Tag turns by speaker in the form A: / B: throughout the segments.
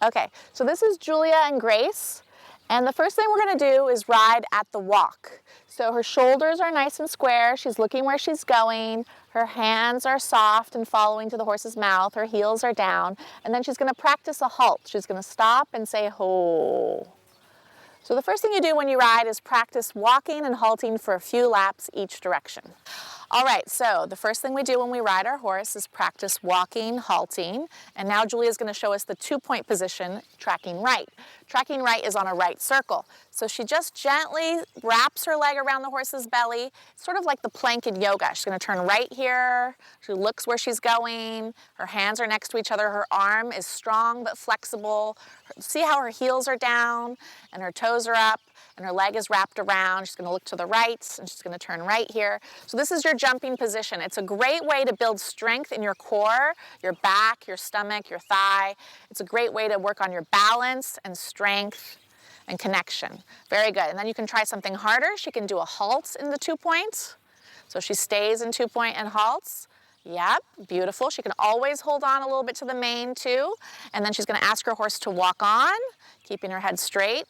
A: Okay, so this is Julia and Grace, and the first thing we're going to do is ride at the walk. So her shoulders are nice and square, she's looking where she's going, her hands are soft and following to the horse's mouth, her heels are down, and then she's going to practice a halt. She's going to stop and say ho. So the first thing you do when you ride is practice walking and halting for a few laps each direction. All right, so the first thing we do when we ride our horse is practice walking, halting, and now Julia's going to show us the 2-point position, tracking right. Tracking right is on a right circle. So she just gently wraps her leg around the horse's belly, sort of like the plank in yoga. She's going to turn right here, she looks where she's going, her hands are next to each other, her arm is strong but flexible. See how her heels are down and her toes are up and her leg is wrapped around. She's going to look to the right and she's going to turn right here. So this is your jumping position. It's a great way to build strength in your core, your back, your stomach, your thigh. It's a great way to work on your balance and strength and connection. Very good. And then you can try something harder. She can do a halt in the 2-point. So she stays in 2-point and halts. Yep, beautiful. She can always hold on a little bit to the mane too. And then she's going to ask her horse to walk on, keeping her head straight.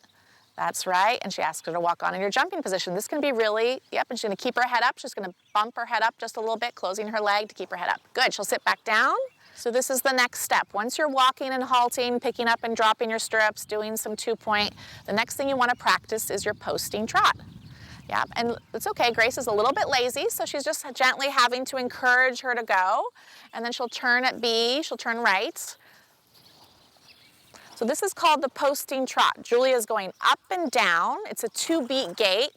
A: That's right, and she asks her to walk on in your jumping position. This can be really, yep, and she's going to keep her head up. She's going to bump her head up just a little bit, closing her leg to keep her head up. Good, she'll sit back down. So this is the next step. Once you're walking and halting, picking up and dropping your stirrups, doing some 2-point, the next thing you want to practice is your posting trot. Yeah, and it's okay, Grace is a little bit lazy, so she's just gently having to encourage her to go. And then she'll turn at B, she'll turn right. So this is called the posting trot. Julia's going up and down. It's a 2-beat gait.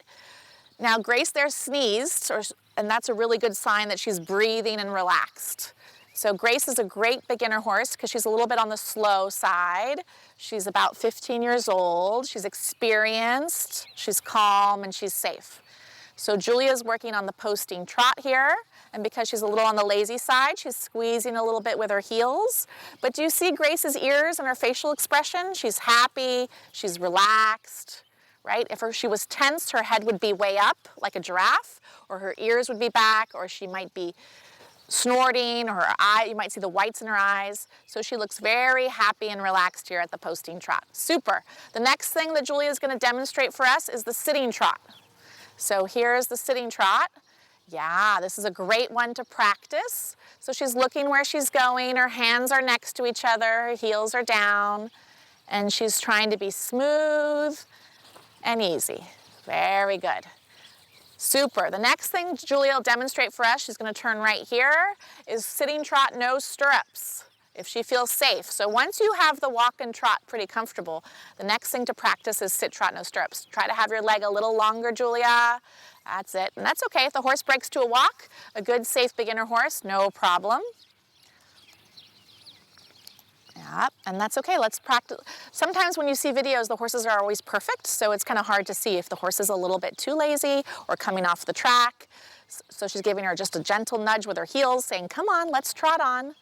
A: Now Grace there sneezed, and that's a really good sign that she's breathing and relaxed. So Grace is a great beginner horse because she's a little bit on the slow side. She's about 15 years old. She's experienced, she's calm, and she's safe. So Julia's working on the posting trot here, and because she's a little on the lazy side, she's squeezing a little bit with her heels. But do you see Grace's ears and her facial expression? She's happy, she's relaxed, right? If she was tense, her head would be way up like a giraffe, or her ears would be back, or she might be snorting, or her eye, you might see the whites in her eyes. So she looks very happy and relaxed here at the posting trot. Super. The next thing that Julia is going to demonstrate for us is the sitting trot. So here's the sitting trot. Yeah, this is a great one to practice. So she's looking where she's going, her hands are next to each other, her heels are down, and she's trying to be smooth and easy. Very good. Super. The next thing Julia will demonstrate for us, she's going to turn right here, is sitting trot, no stirrups, if she feels safe. So once you have the walk and trot pretty comfortable, the next thing to practice is sit, trot, no stirrups. Try to have your leg a little longer, Julia. That's it. And that's okay. If the horse breaks to a walk, a good, safe beginner horse, no problem. Yeah, and that's okay. Let's practice. Sometimes when you see videos, the horses are always perfect, so it's kind of hard to see if the horse is a little bit too lazy or coming off the track. So she's giving her just a gentle nudge with her heels, saying, come on, let's trot on.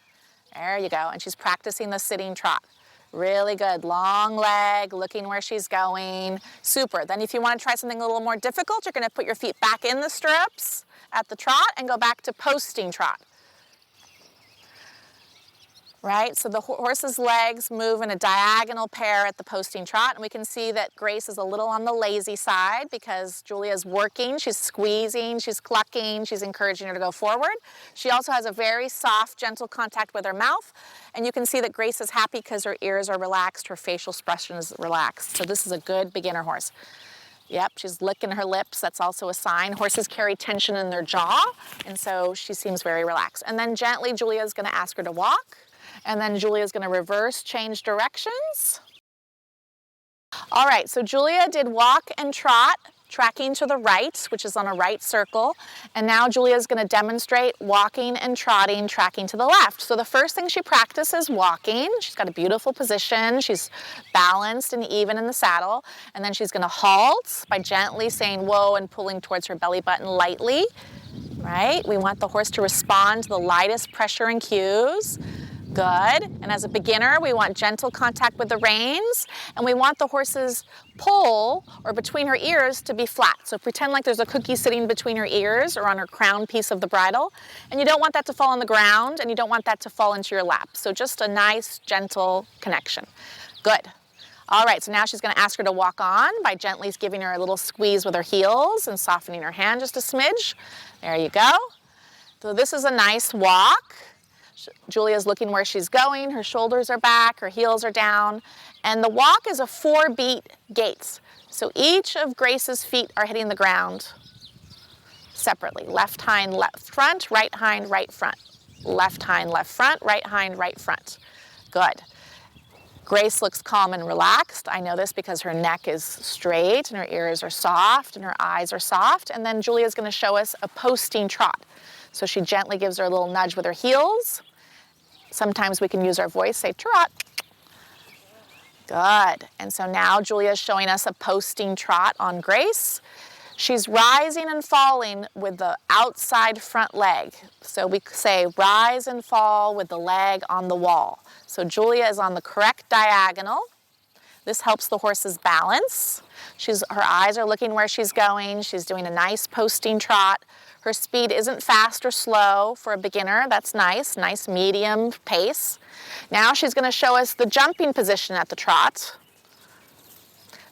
A: There you go. And she's practicing the sitting trot. Really good. Long leg, looking where she's going. Super. Then if you want to try something a little more difficult, you're going to put your feet back in the stirrups at the trot and go back to posting trot. Right, so the horse's legs move in a diagonal pair at the posting trot, and we can see that Grace is a little on the lazy side because Julia's working, she's squeezing, she's clucking, she's encouraging her to go forward. She also has a very soft, gentle contact with her mouth, and you can see that Grace is happy because her ears are relaxed, her facial expression is relaxed. So this is a good beginner horse. Yep, she's licking her lips. That's also a sign. Horses carry tension in their jaw, and so she seems very relaxed. And then gently, Julia's going to ask her to walk. And then Julia's going to reverse, change directions. All right, so Julia did walk and trot, tracking to the right, which is on a right circle. And now Julia's going to demonstrate walking and trotting, tracking to the left. So the first thing she practices walking. She's got a beautiful position. She's balanced and even in the saddle. And then she's going to halt by gently saying whoa and pulling towards her belly button lightly. Right? We want the horse to respond to the lightest pressure and cues. Good. And as a beginner, we want gentle contact with the reins, and we want the horse's poll, or between her ears, to be flat. So pretend like there's a cookie sitting between her ears or on her crown piece of the bridle, and you don't want that to fall on the ground, and you don't want that to fall into your lap. So just a nice, gentle connection. Good. All right, so now she's going to ask her to walk on by gently giving her a little squeeze with her heels and softening her hand just a smidge. There you go. So this is a nice walk. Julia's looking where she's going. Her shoulders are back, her heels are down. And the walk is a 4-beat gait. So each of Grace's feet are hitting the ground separately. Left hind, left front, right hind, right front. Left hind, left front, right hind, right front. Good. Grace looks calm and relaxed. I know this because her neck is straight and her ears are soft and her eyes are soft. And then Julia's going to show us a posting trot. So she gently gives her a little nudge with her heels. Sometimes we can use our voice, say trot. Good. And so now Julia's showing us a posting trot on Grace. She's rising and falling with the outside front leg. So we say rise and fall with the leg on the wall. So Julia is on the correct diagonal. This helps the horse's balance. Her eyes are looking where she's going. She's doing a nice posting trot. Her speed isn't fast or slow for a beginner. That's nice medium pace. Now she's going to show us the jumping position at the trot.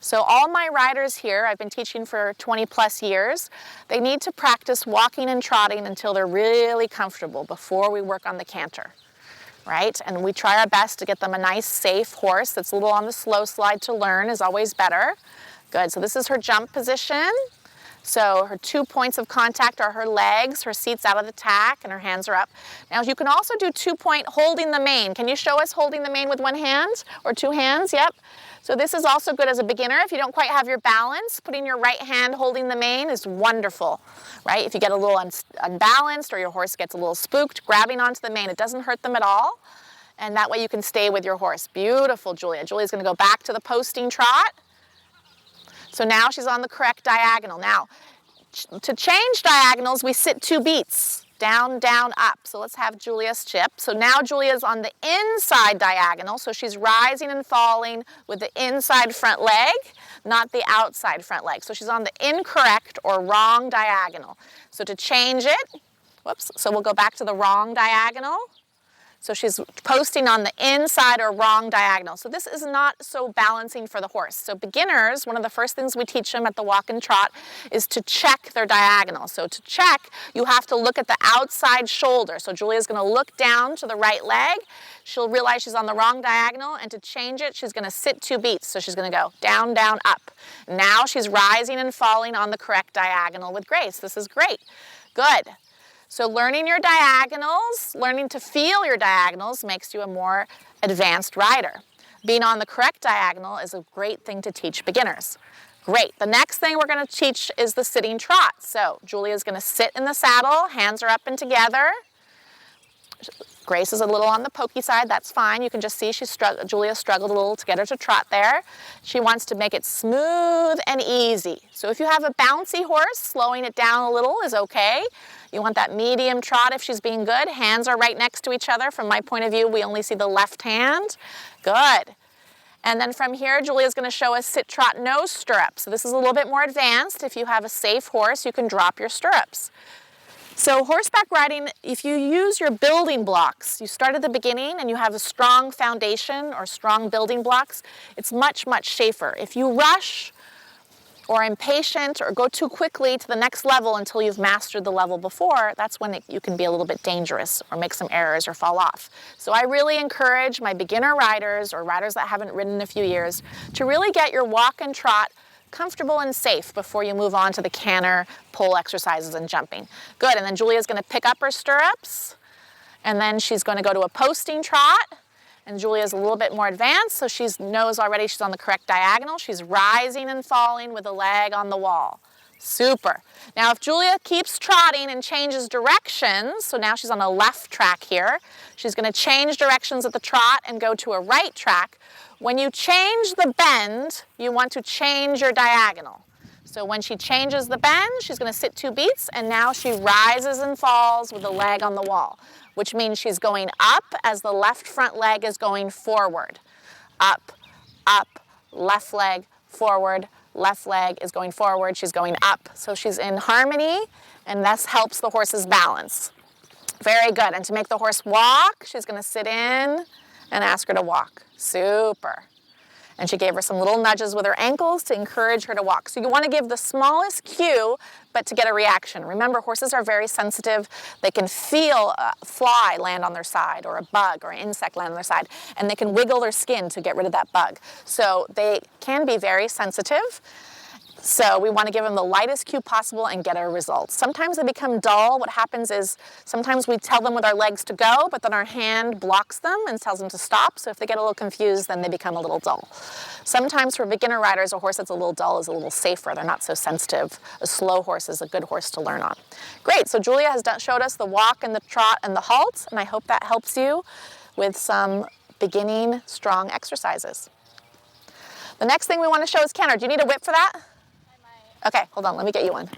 A: So all my riders here, I've been teaching for 20 plus years, they need to practice walking and trotting until they're really comfortable before we work on the canter, right? And we try our best to get them a nice, safe horse that's a little on the slow slide to learn is always better. Good, so this is her jump position. So her 2 points of contact are her legs, her seat's out of the tack, and her hands are up. Now you can also do 2-point holding the mane. Can you show us holding the mane with one hand or 2 hands? Yep. So this is also good as a beginner. If you don't quite have your balance, putting your right hand holding the mane is wonderful, right? If you get a little unbalanced or your horse gets a little spooked, grabbing onto the mane, it doesn't hurt them at all. And that way you can stay with your horse. Beautiful, Julia. Julia's going to go back to the posting trot. So now she's on the correct diagonal. Now, to change diagonals, we sit 2 beats. Down, down, up. So let's have Julia's chip. So now Julia's on the inside diagonal. So she's rising and falling with the inside front leg, not the outside front leg. So she's on the incorrect or wrong diagonal. So to change it, so we'll go back to the wrong diagonal. So she's posting on the inside or wrong diagonal. So this is not so balancing for the horse. So beginners, one of the first things we teach them at the walk and trot is to check their diagonal. So to check, you have to look at the outside shoulder. So Julia's going to look down to the right leg. She'll realize she's on the wrong diagonal, and to change it, she's going to sit 2 beats. So she's going to go down, down, up. Now she's rising and falling on the correct diagonal with grace. This is great. Good. So learning your diagonals, learning to feel your diagonals makes you a more advanced rider. Being on the correct diagonal is a great thing to teach beginners. Great. The next thing we're going to teach is the sitting trot. So Julia's going to sit in the saddle, hands are up and together. Grace is a little on the pokey side, that's fine. You can just see Julia struggled a little to get her to trot there. She wants to make it smooth and easy. So if you have a bouncy horse, slowing it down a little is okay. You want that medium trot if she's being good. Hands are right next to each other. From my point of view, we only see the left hand. Good. And then from here, Julia's going to show us sit, trot, no stirrups. So this is a little bit more advanced. If you have a safe horse, you can drop your stirrups. So horseback riding, if you use your building blocks, you start at the beginning and you have a strong foundation or strong building blocks, it's much, much safer. If you rush or impatient or go too quickly to the next level until you've mastered the level before, that's when you can be a little bit dangerous or make some errors or fall off. So I really encourage my beginner riders or riders that haven't ridden in a few years to really get your walk and trot comfortable and safe before you move on to the canter, pole exercises, and jumping. Good, and then Julia's going to pick up her stirrups, and then she's going to go to a posting trot, and Julia's a little bit more advanced, so she knows already she's on the correct diagonal. She's rising and falling with a leg on the wall. Super. Now if Julia keeps trotting and changes directions, so now she's on a left track here, she's going to change directions at the trot and go to a right track. When you change the bend, you want to change your diagonal. So when she changes the bend, she's going to sit 2 beats, and now she rises and falls with the leg on the wall, which means she's going up as the left front leg is going forward. Up, up, left leg, forward, left leg is going forward, she's going up. So she's in harmony, and this helps the horse's balance. Very good. And to make the horse walk, she's going to sit in and ask her to walk. Super. And she gave her some little nudges with her ankles to encourage her to walk. So you want to give the smallest cue, but to get a reaction. Remember, horses are very sensitive. They can feel a fly land on their side, or a bug or an insect land on their side, and they can wiggle their skin to get rid of that bug. So they can be very sensitive. So we want to give them the lightest cue possible and get our results. Sometimes they become dull. What happens is sometimes we tell them with our legs to go, but then our hand blocks them and tells them to stop. So if they get a little confused, then they become a little dull. Sometimes for beginner riders, a horse that's a little dull is a little safer. They're not so sensitive. A slow horse is a good horse to learn on. Great, so Julia has showed us the walk and the trot and the halt, and I hope that helps you with some beginning strong exercises. The next thing we want to show is canter. Do you need a whip for that? Okay, hold on, let me get you one.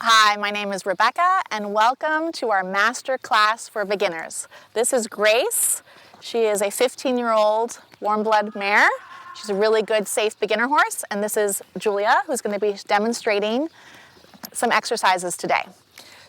A: Hi, my name is Rebecca, and welcome to our Master Class for Beginners. This is Grace. She is a 15-year-old warm blood mare. She's a really good, safe beginner horse, and this is Julia, who's going to be demonstrating some exercises today.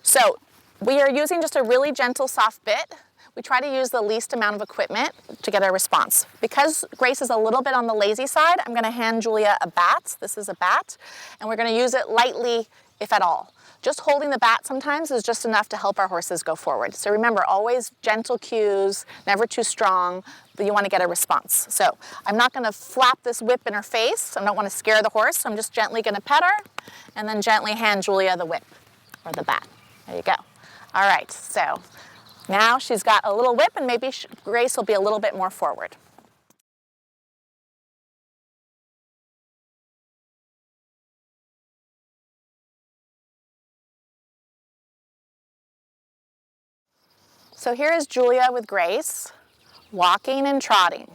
A: So we are using just a really gentle, soft bit. We try to use the least amount of equipment to get a response. Because Grace is a little bit on the lazy side, I'm going to hand Julia a bat. This is a bat, and we're going to use it lightly, if at all. Just holding the bat sometimes is just enough to help our horses go forward. So remember, always gentle cues, never too strong, but you want to get a response. So I'm not going to flap this whip in her face. I don't want to scare the horse. So I'm just gently going to pet her and then gently hand Julia the whip or the bat. There you go. All right, so now she's got a little whip, and maybe Grace will be a little bit more forward. So here is Julia with Grace, walking and trotting.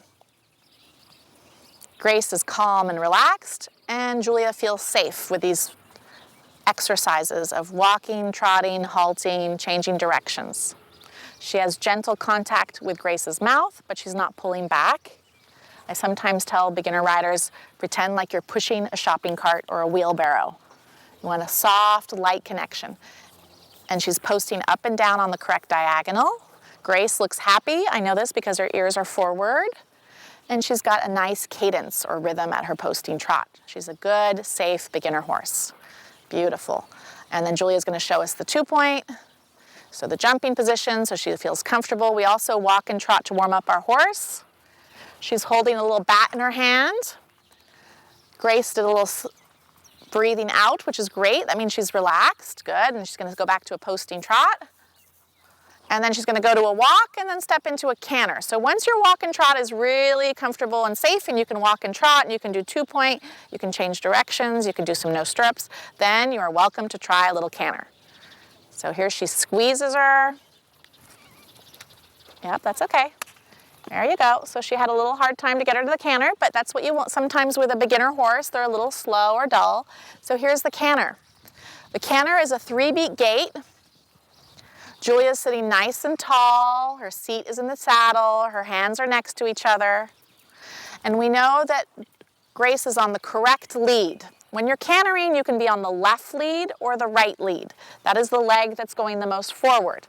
A: Grace is calm and relaxed, and Julia feels safe with these exercises of walking, trotting, halting, changing directions. She has gentle contact with Grace's mouth, but she's not pulling back. I sometimes tell beginner riders, pretend like you're pushing a shopping cart or a wheelbarrow. You want a soft, light connection. And she's posting up and down on the correct diagonal. Grace looks happy. I know this because her ears are forward. And she's got a nice cadence or rhythm at her posting trot. She's a good, safe beginner horse. Beautiful. And then Julia's going to show us the 2-point. So the jumping position, so she feels comfortable. We also walk and trot to warm up our horse. She's holding a little bat in her hand. Grace did a little breathing out, which is great. That means she's relaxed. Good. And she's going to go back to a posting trot. And then she's going to go to a walk and then step into a canter. So once your walk and trot is really comfortable and safe, and you can walk and trot, and you can do 2-point, you can change directions, you can do some no stirrups, then you are welcome to try a little canter. So here she squeezes her. Yep, that's okay. There you go. So she had a little hard time to get her to the canter, but that's what you want. Sometimes with a beginner horse, they're a little slow or dull. So here's the canter. The canter is a 3-beat gait. Julia's sitting nice and tall. Her seat is in the saddle. Her hands are next to each other. And we know that Grace is on the correct lead. When you're cantering, you can be on the left lead or the right lead. That is the leg that's going the most forward.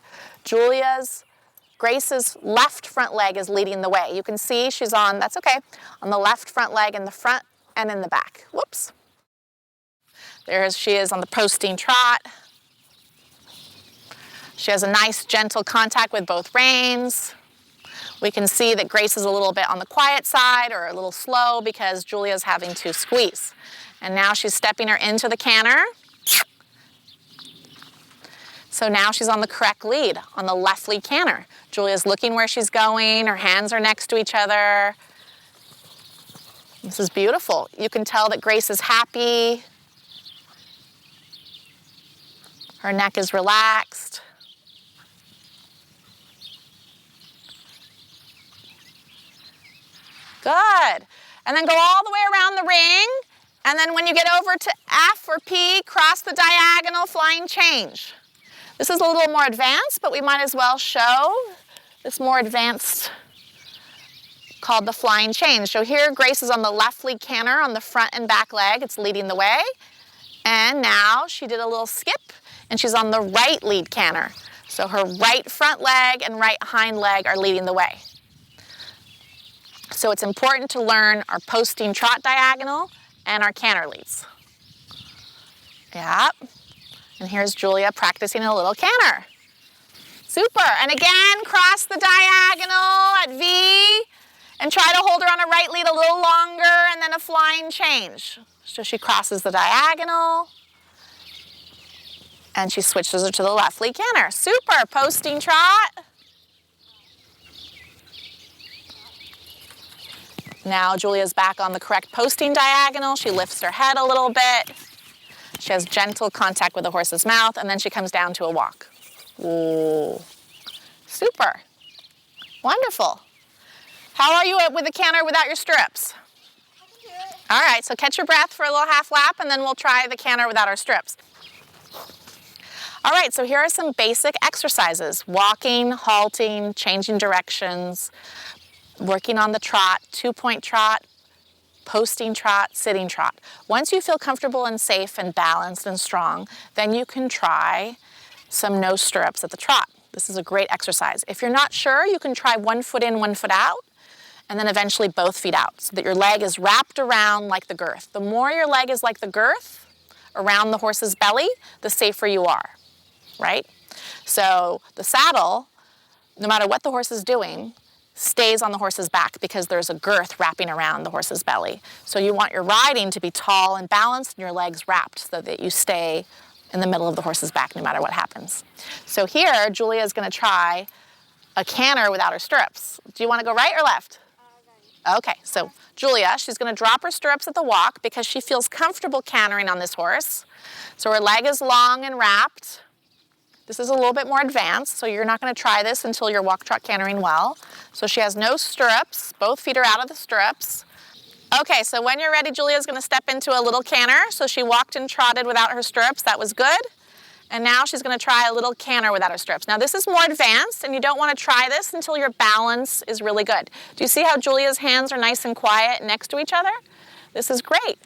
A: Grace's left front leg is leading the way. You can see she's on, that's okay, on the left front leg in the front and in the back. Whoops. She is on the posting trot. She has a nice gentle contact with both reins. We can see that Grace is a little bit on the quiet side or a little slow because Julia's having to squeeze. And now she's stepping her into the canter. So now she's on the correct lead, on the left lead canter. Julia's looking where she's going, her hands are next to each other. This is beautiful. You can tell that Grace is happy. Her neck is relaxed. Good. And then go all the way around the ring. And then when you get over to F or P, cross the diagonal, flying change. This is a little more advanced, but we might as well show this more advanced called the flying change. So here Grace is on the left lead canter on the front and back leg. It's leading the way. And now she did a little skip and she's on the right lead canter. So her right front leg and right hind leg are leading the way. So it's important to learn our posting trot diagonal and our canter leads. Yep. And here's Julia practicing a little canter. Super. And again, cross the diagonal at V and try to hold her on a right lead a little longer and then a flying change. So she crosses the diagonal and she switches her to the left lead canter. Super. Posting trot. Now Julia's back on the correct posting diagonal. She lifts her head a little bit. She has gentle contact with the horse's mouth, and then she comes down to a walk. Ooh. Super. Wonderful. How are you with the canter without your stirrups?
B: I can do it.
A: All right, so catch your breath for a little half lap, and then we'll try the canter without our stirrups. All right, so here are some basic exercises. Walking, halting, changing directions, working on the trot, 2-point trot, posting trot, sitting trot. Once you feel comfortable and safe and balanced and strong, then you can try some no stirrups at the trot. This is a great exercise. If you're not sure, you can try 1 foot in, 1 foot out, and then eventually both feet out so that your leg is wrapped around like the girth. The more your leg is like the girth around the horse's belly, the safer you are, right? So the saddle, no matter what the horse is doing, stays on the horse's back because there's a girth wrapping around the horse's belly. So you want your riding to be tall and balanced and your legs wrapped so that you stay in the middle of the horse's back no matter what happens. So here, Julia is going to try a canter without her stirrups. Do you want to go right or left?
B: Right.
A: Okay, so Julia, she's going to drop her stirrups at the walk because she feels comfortable cantering on this horse. So her leg is long and wrapped. This is a little bit more advanced, so you're not going to try this until you're walk trot cantering well. So she has no stirrups. Both feet are out of the stirrups. Okay, so when you're ready, Julia's going to step into a little canter. So she walked and trotted without her stirrups. That was good. And now she's going to try a little canter without her stirrups. Now this is more advanced, and you don't want to try this until your balance is really good. Do you see how Julia's hands are nice and quiet next to each other? This is great.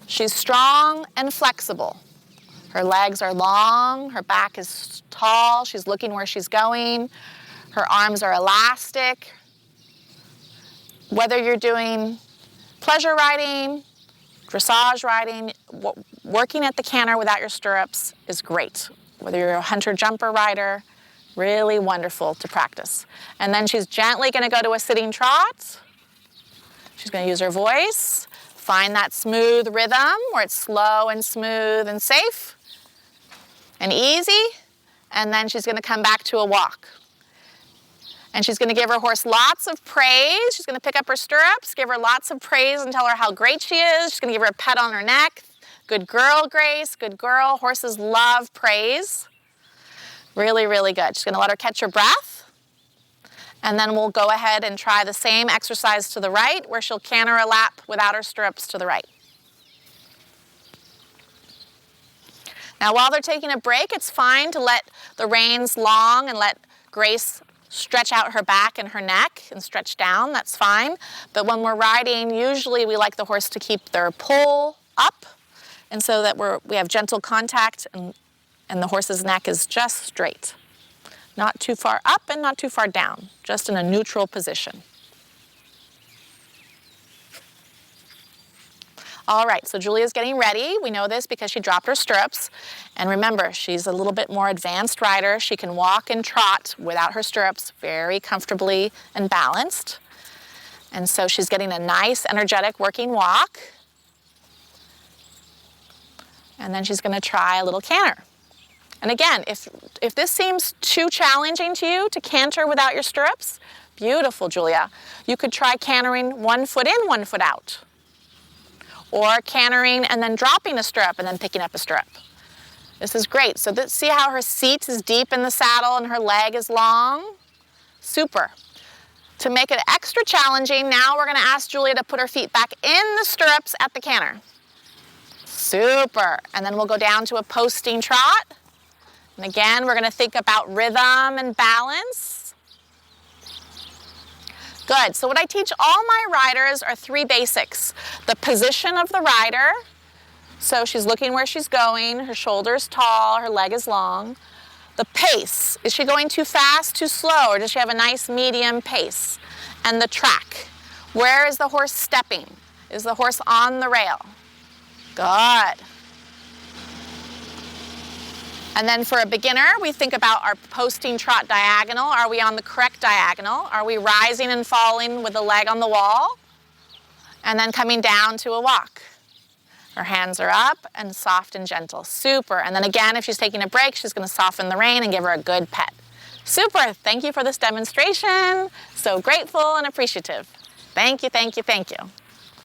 A: She's strong and flexible. Her legs are long, her back is tall, she's looking where she's going, her arms are elastic. Whether you're doing pleasure riding, dressage riding, working at the canter without your stirrups is great. Whether you're a hunter-jumper rider, really wonderful to practice. And then she's gently going to go to a sitting trot. She's going to use her voice, find that smooth rhythm where it's slow and smooth and safe and easy, and then she's going to come back to a walk. And she's going to give her horse lots of praise. She's going to pick up her stirrups, give her lots of praise and tell her how great she is. She's going to give her a pet on her neck. Good girl, Grace, good girl. Horses love praise. Really, really good. She's going to let her catch her breath. And then we'll go ahead and try the same exercise to the right, where she'll canter a lap without her stirrups to the right. Now, while they're taking a break, it's fine to let the reins long and let Grace stretch out her back and her neck and stretch down. That's fine. But when we're riding, usually we like the horse to keep their pull up, and so that we have gentle contact and the horse's neck is just straight. Not too far up and not too far down, just in a neutral position. All right, so Julia's getting ready. We know this because she dropped her stirrups. And remember, she's a little bit more advanced rider. She can walk and trot without her stirrups very comfortably and balanced. And so she's getting a nice, energetic working walk. And then she's going to try a little canter. And again, if this seems too challenging to you to canter without your stirrups, Beautiful, Julia. You could try cantering 1 foot in, 1 foot out. Or cantering and then dropping a stirrup and then picking up a stirrup. This is great. So see how her seat is deep in the saddle and her leg is long? Super. To make it extra challenging, now we're going to ask Julia to put her feet back in the stirrups at the canter. Super. And then we'll go down to a posting trot. And again, we're going to think about rhythm and balance. Good. So what I teach all my riders are 3 basics. The position of the rider. So she's looking where she's going. Her shoulder's tall. Her leg is long. The pace. Is she going too fast, too slow, or does she have a nice medium pace? And the track. Where is the horse stepping? Is the horse on the rail? Good. And then for a beginner, we think about our posting trot diagonal. Are we on the correct diagonal? Are we rising and falling with the leg on the wall? And then coming down to a walk. Her hands are up and soft and gentle. Super. And then again, if she's taking a break, she's going to soften the rein and give her a good pet. Super. Thank you for this demonstration. So grateful and appreciative. Thank you, thank you, thank you.